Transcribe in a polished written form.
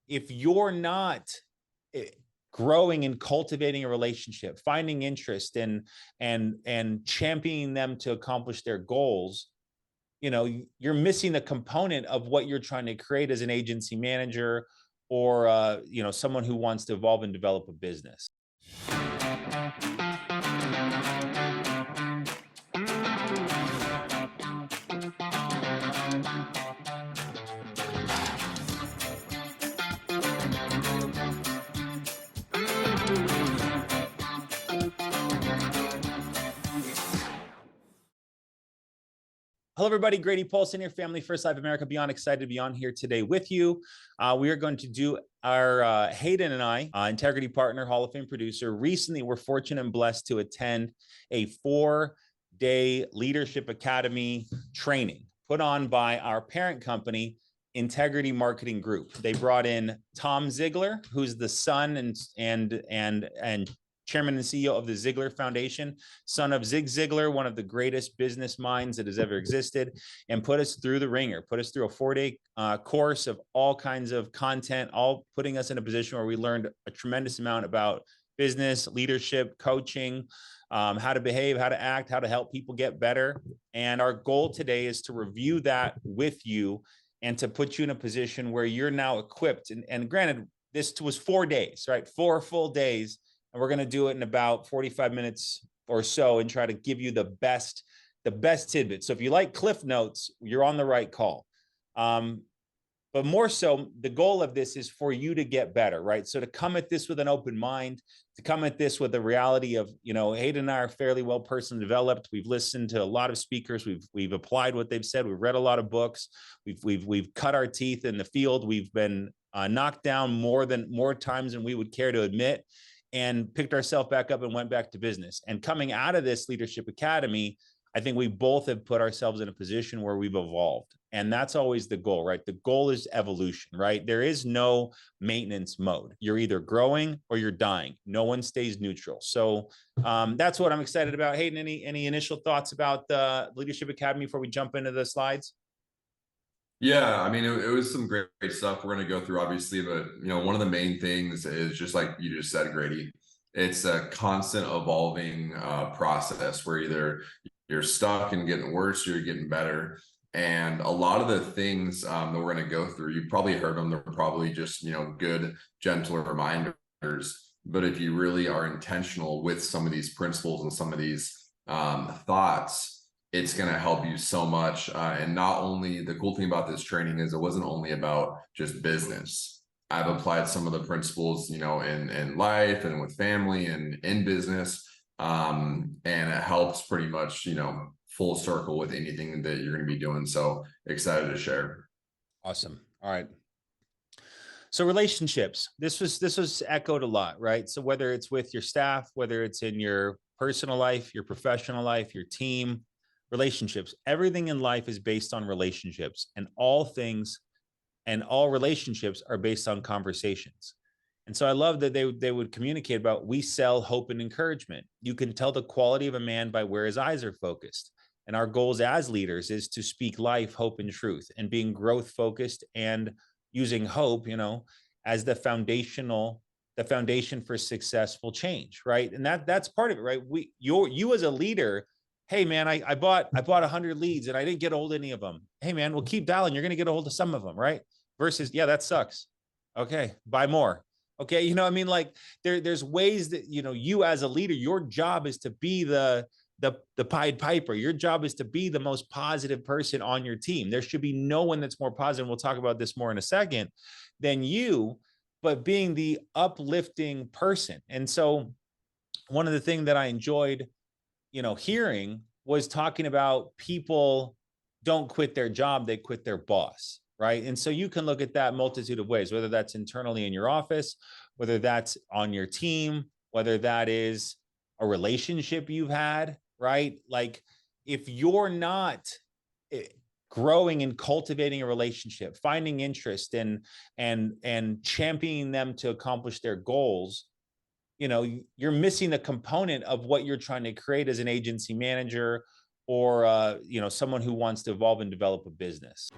if you're not eh, growing and cultivating a relationship, finding interest and championing them to accomplish their goals, you're missing a component of what you're trying to create as an agency manager or someone who wants to evolve and develop a business. Hello, everybody. Grady Paulson here, Family First Life America Beyond. Excited to be on here today with you. We are going to do our Hayden and I, integrity partner, Hall of Fame producer. Recently, we're fortunate and blessed to attend a 4-day leadership academy training put on by our parent company, Integrity Marketing Group. They brought in Tom Ziglar, who's the son and chairman and CEO of the Ziglar Foundation, son of Zig Ziglar, one of the greatest business minds that has ever existed, and put us through the ringer, put us through a 4-day course of all kinds of content, all putting us in a position where we learned a tremendous amount about business, leadership, coaching, how to behave, how to act, how to help people get better. And our goal today is to review that with you and to put you in a position where you're now equipped. And granted, this was 4 days, right? 4 full days. And we're going to do it in about 45 minutes or so and try to give you the best tidbits. So if you like Cliff Notes, you're on the right call. But more so, the goal of this is for you to get better, right? So to come at this with an open mind, to come at this with the reality of, Hayden and I are fairly well personally developed. We've listened to a lot of speakers. We've applied what they've said. We've read a lot of books. We've cut our teeth in the field. We've been knocked down more times than we would care to admit, and picked ourselves back up and went back to business. And coming out of this leadership academy, I think we both have put ourselves in a position where we've evolved. And that's always the goal, right? The goal is evolution, right? There is no maintenance mode. You're either growing or you're dying. No one stays neutral. So that's what I'm excited about. Hayden, any initial thoughts about the Leadership Academy before we jump into the slides? Yeah, I mean, it was some great stuff we're going to go through, obviously, but one of the main things is just like you just said, Grady, it's a constant evolving process where either you're stuck and getting worse or you're getting better. And a lot of the things that we're going to go through, you've probably heard them. They're probably just, good, gentle reminders. But if you really are intentional with some of these principles and some of these thoughts, it's going to help you so much. And not only, the cool thing about this training is it wasn't only about just business. I've applied some of the principles, in life and with family and in business. And it helps pretty much, full circle with anything that you're going to be doing. So excited to share. Awesome. All right. So relationships, this was echoed a lot, right? So whether it's with your staff, whether it's in your personal life, your professional life, your team, relationships, everything in life is based on relationships, and all things and all relationships are based on conversations. And so I love that they would communicate about, we sell hope and encouragement. You can tell the quality of a man by where his eyes are focused. And our goals as leaders is to speak life, hope, and truth, and being growth focused and using hope, as the foundation for successful change, right? And that's part of it, right? You as a leader, hey man, I bought 100 leads and I didn't get a hold of any of them. Hey man, we'll keep dialing. You're going to get a hold of some of them, right? Versus, yeah, that sucks. Okay, buy more. Okay, like there's ways that, you as a leader, your job is to be the Pied Piper. Your job is to be the most positive person on your team. There should be no one that's more positive. We'll talk about this more in a second than you, but being the uplifting person. And so one of the things that I enjoyed, hearing was talking about people don't quit their job, they quit their boss, right? And so you can look at that multitude of ways, whether that's internally in your office, whether that's on your team, whether that is a relationship you've had, right? Like if you're not growing and cultivating a relationship, finding interest and championing them to accomplish their goals, you're missing a component of what you're trying to create as an agency manager or someone who wants to evolve and develop a business.